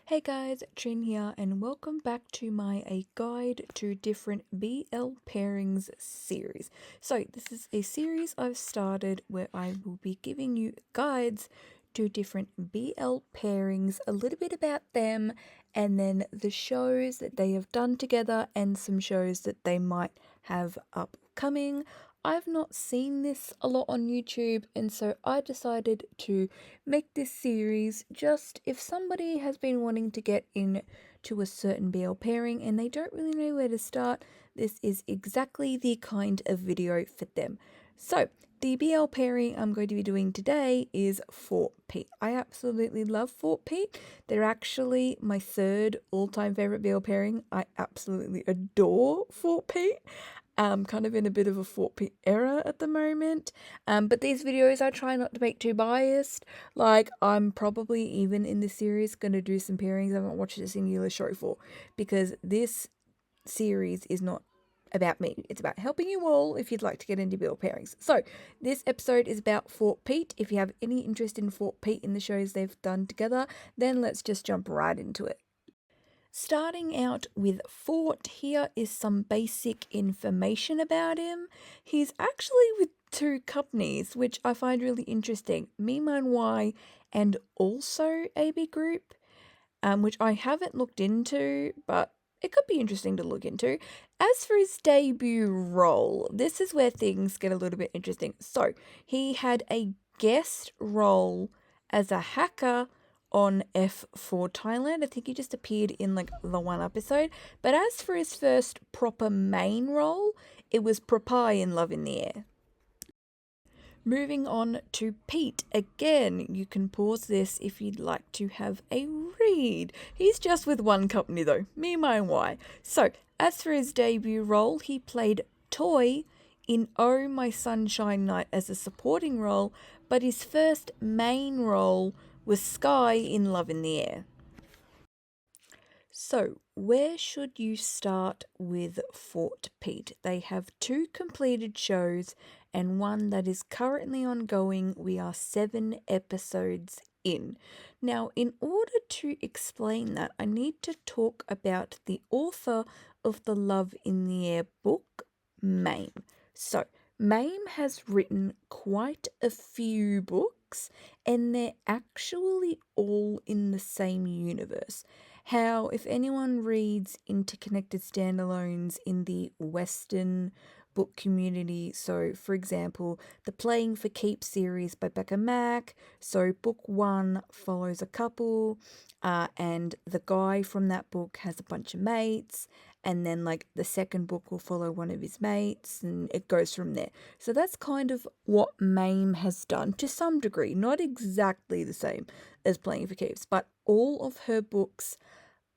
Hey guys, Trin here, and welcome back to my A Guide to Different BL Pairings series. So, this is a series I've started where I will be giving you guides to different BL pairings, a little bit about them, and then the shows that they have done together and some shows that they might have upcoming. I've not seen this a lot on YouTube, and so I decided to make this series just if somebody has been wanting to get into a certain BL pairing and they don't really know where to start, this is exactly the kind of video for them. So, the BL pairing I'm going to be doing today is FortPeat. I absolutely love FortPeat. They're actually my third all-time favorite BL pairing. I absolutely adore FortPeat. Kind of in a bit of a FortPeat era at the moment. But these videos I try not to make too biased. Like, I'm probably even in this series going to do some pairings I haven't watched a singular show for, because this series is not about me. It's about helping you all if you'd like to get into BL pairings. So, this episode is about FortPeat. If you have any interest in FortPeat in the shows they've done together, then let's just jump right into it. Starting out with Fort, here is some basic information about him. He's actually with two companies, which I find really interesting, Me Mine Y and also AB Group, which I haven't looked into, but it could be interesting to look into. As for his debut role, this is where things get a little bit interesting. So, he had a guest role as a hacker on F4 Thailand. I think he just appeared in like the one episode. But as for his first proper main role, it was Propai in Love in the Air. Moving on to Pete. Again, you can pause this if you'd like to have a read. He's just with one company though, Me, Mine, Y. So, as for his debut role, he played Toy in Oh My Sunshine Night as a supporting role, but his first main role was Sky in Love in the Air. So, where should you start with Fort Pete? They have two completed shows and one that is currently ongoing. We are 7 episodes in. Now, in order to explain that, I need to talk about the author of the Love in the Air book, Mame. So, Mame has written quite a few books, and they're actually all in the same universe. How, if anyone reads interconnected standalones in the Western book community, so for example, the Playing for Keeps series by Becca Mack, so book one follows a couple, and the guy from that book has a bunch of mates, and then like the second book will follow one of his mates, and it goes from there. So that's kind of what Mame has done to some degree, not exactly the same as Playing for Keeps, but all of her books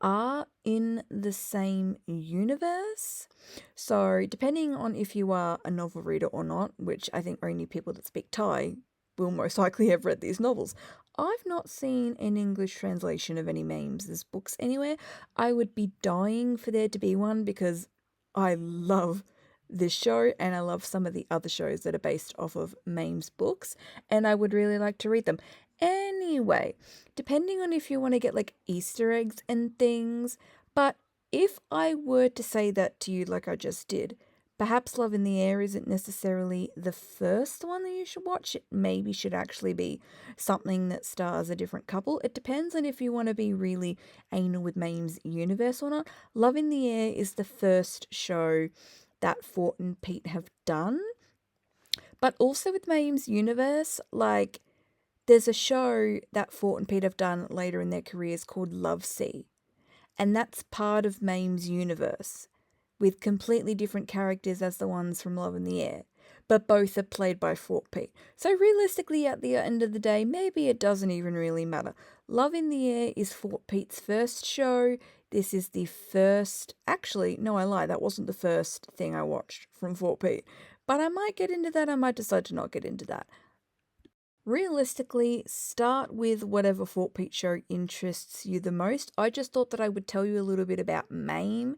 are in the same universe. So, depending on if you are a novel reader or not, which I think only people that speak Thai will most likely have read these novels, I've not seen an English translation of any Mames' books anywhere. I would be dying for there to be one because I love this show and I love some of the other shows that are based off of Mame's books, and I would really like to read them. Anyway, depending on if you want to get like Easter eggs and things, but if I were to say that to you like I just did, perhaps Love in the Air isn't necessarily the first one that you should watch. It maybe should actually be something that stars a different couple. It depends on if you want to be really anal with Mame's universe or not. Love in the Air is the first show that Fort and Pete have done. But also with Mame's universe, like, there's a show that Fort and Pete have done later in their careers called Love Sea, and that's part of Mame's universe, with completely different characters as the ones from Love in the Air, but both are played by Fort Pete. So realistically, at the end of the day, maybe it doesn't even really matter. Love in the Air is Fort Pete's first show. This is the first... Actually, no, I lie. That wasn't the first thing I watched from Fort Pete. But I might get into that. I might decide to not get into that. Realistically, start with whatever Fort Pete show interests you the most. I just thought that I would tell you a little bit about Mame,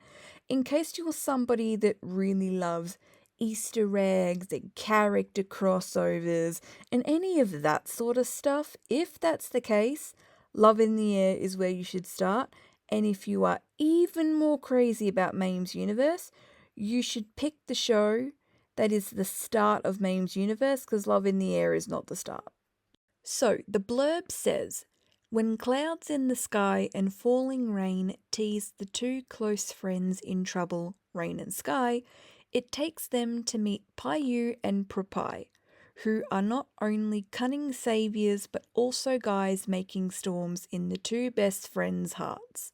in case you're somebody that really loves Easter eggs and character crossovers and any of that sort of stuff. If that's the case, Love in the Air is where you should start. And if you are even more crazy about Mame's universe, you should pick the show that is the start of Mame's universe, because Love in the Air is not the start. So the blurb says, when clouds in the sky and falling rain tease the two close friends in trouble, Rain and Sky, it takes them to meet Payu and Propai, who are not only cunning saviors but also guys making storms in the two best friends' hearts.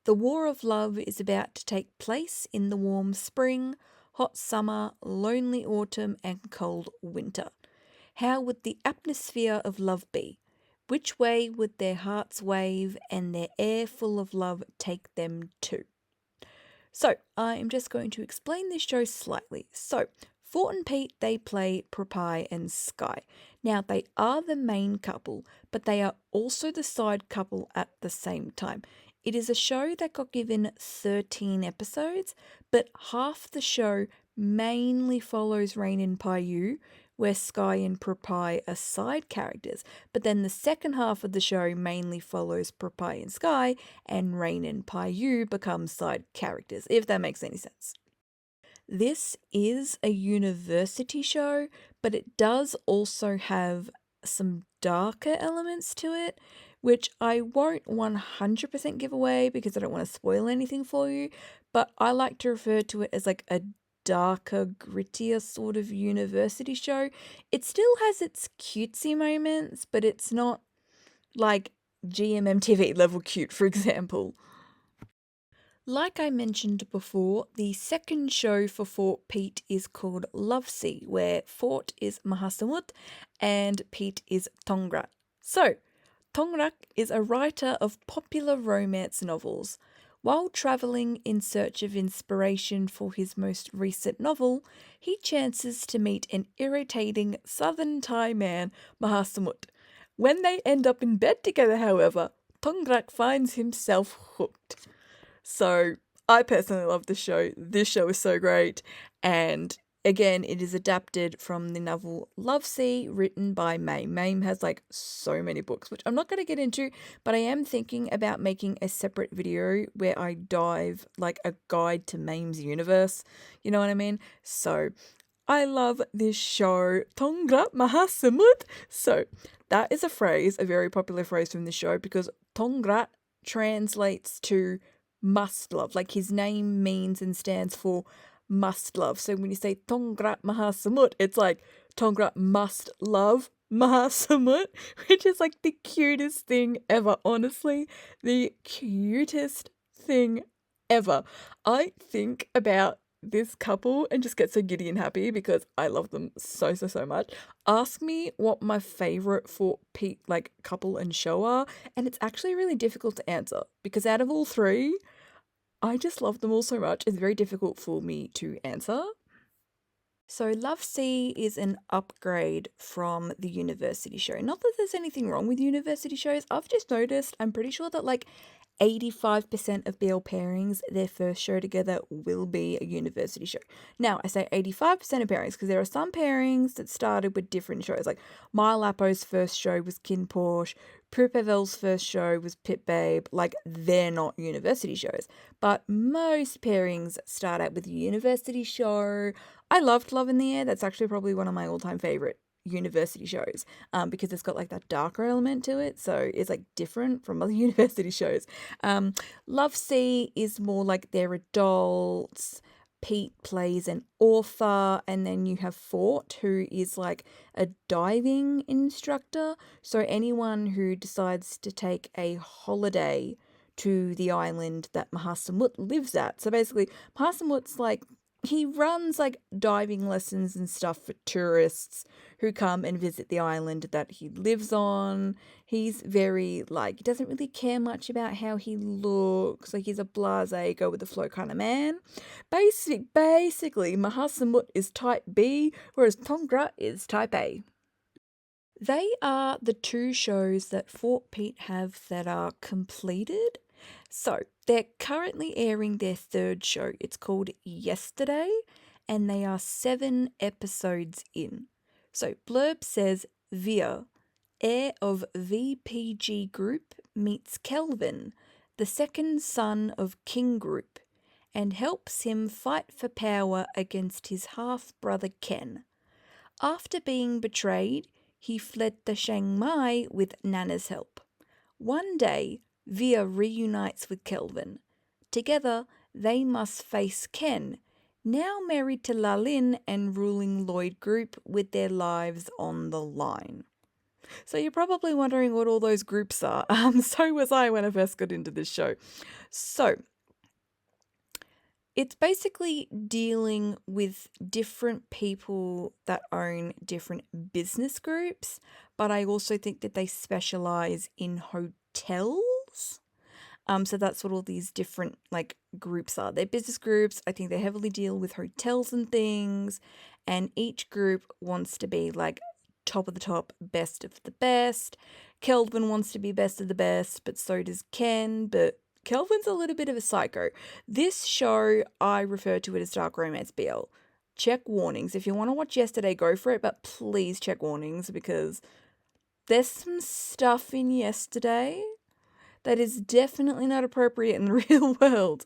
The war of love is about to take place in the warm spring, hot summer, lonely autumn, and cold winter. How would the atmosphere of love be? Which way would their hearts wave and their air full of love take them to? So, I am just going to explain this show slightly. So, FortPeat, they play Propai and Sky. Now, they are the main couple, but they are also the side couple at the same time. It is a show that got given 13 episodes, but half the show mainly follows Rain and Payu, where Sky and Propai are side characters. But then the second half of the show mainly follows Propai and Sky, and Rain and Payu become side characters, if that makes any sense. This is a university show, but it does also have some darker elements to it, which I won't 100% give away because I don't want to spoil anything for you, but I like to refer to it as like a darker, grittier sort of university show. It still has its cutesy moments, but it's not like GMMTV level cute, for example. Like I mentioned before, the second show for FortPeat is called Love Sea, where Fort is Mahasamut and Pete is Tongrat. So, Tongrat is a writer of popular romance novels. While travelling in search of inspiration for his most recent novel, he chances to meet an irritating southern Thai man, Mahasamut. When they end up in bed together, however, Tongrat finds himself hooked. So I personally love this show. This show is so great. And again, it is adapted from the novel Love Sea, written by Mame. Mame has like so many books, which I'm not going to get into, but I am thinking about making a separate video where I dive like a guide to Mame's universe. You know what I mean? So I love this show, Tongrat Mahasamut. So that is a phrase, a very popular phrase from the show, because Tongrat translates to must love. Like his name means and stands for must love. So when you say Tongrat Mahasamut, it's like Tongrat must love Mahasamut, which is like the cutest thing ever. Honestly, the cutest thing ever. I think about this couple and just get so giddy and happy because I love them so much. Ask me what my favorite FortPeat like couple and show are, and it's actually really difficult to answer because out of all three, I just love them all so much. It's very difficult for me to answer. So Love Sea is an upgrade from the university show. Not that there's anything wrong with university shows. I've just noticed, I'm pretty sure that like 85% of BL pairings, their first show together will be a university show. Now, I say 85% of pairings because there are some pairings that started with different shows. Like My Lapo's first show was Kin Porsche, Prupavel's first show was Pit Babe. Like, they're not university shows. But most pairings start out with a university show. I loved Love in the Air. That's actually probably one of my all-time favorite university shows because it's got like that darker element to it, so it's like different from other university shows. Love Sea is more like they're adults. Pete plays an author, and then you have Fort, who is like a diving instructor. So anyone who decides to take a holiday to the island that Mahasamut lives at. So basically, Mahasamut's like, he runs like diving lessons and stuff for tourists who come and visit the island that he lives on. He's very like, he doesn't really care much about how he looks. Like, he's a blasé, go with the flow kind of man. Basically, Mahasamut is type B, whereas Tongrat is type A. They are the two shows that FortPeat have that are completed. So, they're currently airing their third show. It's called Yesterday, and they are 7 episodes in. So, blurb says, Wir, heir of VPG Group, meets Kelvin, the second son of King Group, and helps him fight for power against his half-brother Ken. After being betrayed, he fled to Chiang Mai with Nana's help. One day, Via reunites with Kelvin. Together, they must face Ken, now married to Lalin and ruling Lloyd Group with their lives on the line. So you're probably wondering what all those groups are. So was I when I first got into this show. So it's basically dealing with different people that own different business groups, but I also think that they specialize in hotels. So that's what all these different like groups are. They're business groups. I think they heavily deal with hotels and things, and each group wants to be like top of the top, best of the best. Kelvin wants to be best of the best, but so does Ken, but Kelvin's a little bit of a psycho. This show, I refer to it as Dark Romance BL. Check warnings. If you want to watch Yesterday, go for it, but please check warnings because there's some stuff in Yesterday that is definitely not appropriate in the real world.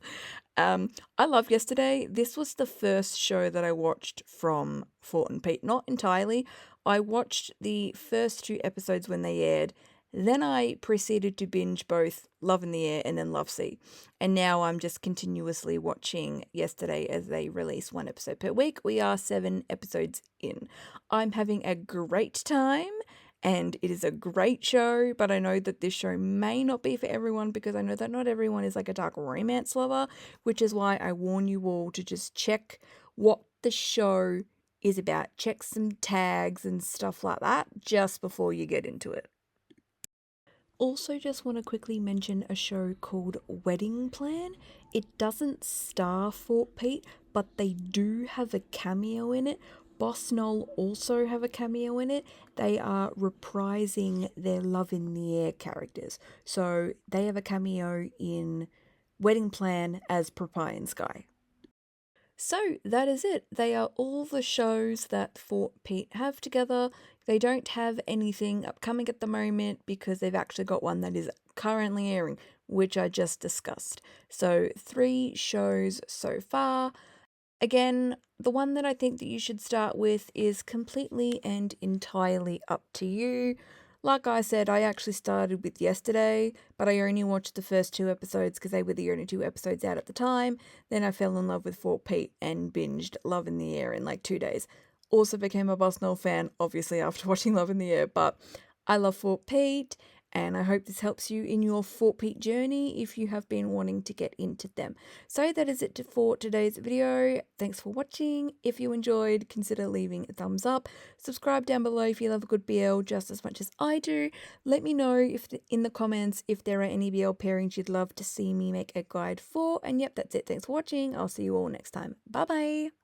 I love Yesterday. This was the first show that I watched from FortPeat. Not entirely. I watched the first 2 episodes when they aired. Then I proceeded to binge both Love in the Air and then Love Sea. And now I'm just continuously watching Yesterday as they release 1 episode per week. We are 7 episodes in. I'm having a great time. And it is a great show, but I know that this show may not be for everyone because I know that not everyone is like a dark romance lover, which is why I warn you all to just check what the show is about. Check some tags and stuff like that just before you get into it. Also, just want to quickly mention a show called Wedding Plan. It doesn't star FortPeat, but they do have a cameo in it. Boss Noel also have a cameo in it. They are reprising their Love in the Air characters. So they have a cameo in Wedding Plan as Propie and Sky. So that is it. They are all the shows that FortPeat have together. They don't have anything upcoming at the moment because they've actually got one that is currently airing, which I just discussed. So 3 shows so far. Again, the one that I think that you should start with is completely and entirely up to you. Like I said, I actually started with Yesterday, but I only watched the first 2 episodes because they were the only 2 episodes out at the time. Then I fell in love with FortPeat and binged Love in the Air in like 2 days. Also became a Boss Noel fan, obviously, after watching Love in the Air, but I love FortPeat, and I hope this helps you in your FortPeat journey if you have been wanting to get into them. So that is it for today's video. Thanks for watching. If you enjoyed, consider leaving a thumbs up. Subscribe down below if you love a good BL just as much as I do. Let me know in the comments if there are any BL pairings you'd love to see me make a guide for. And yep, that's it. Thanks for watching. I'll see you all next time. Bye bye.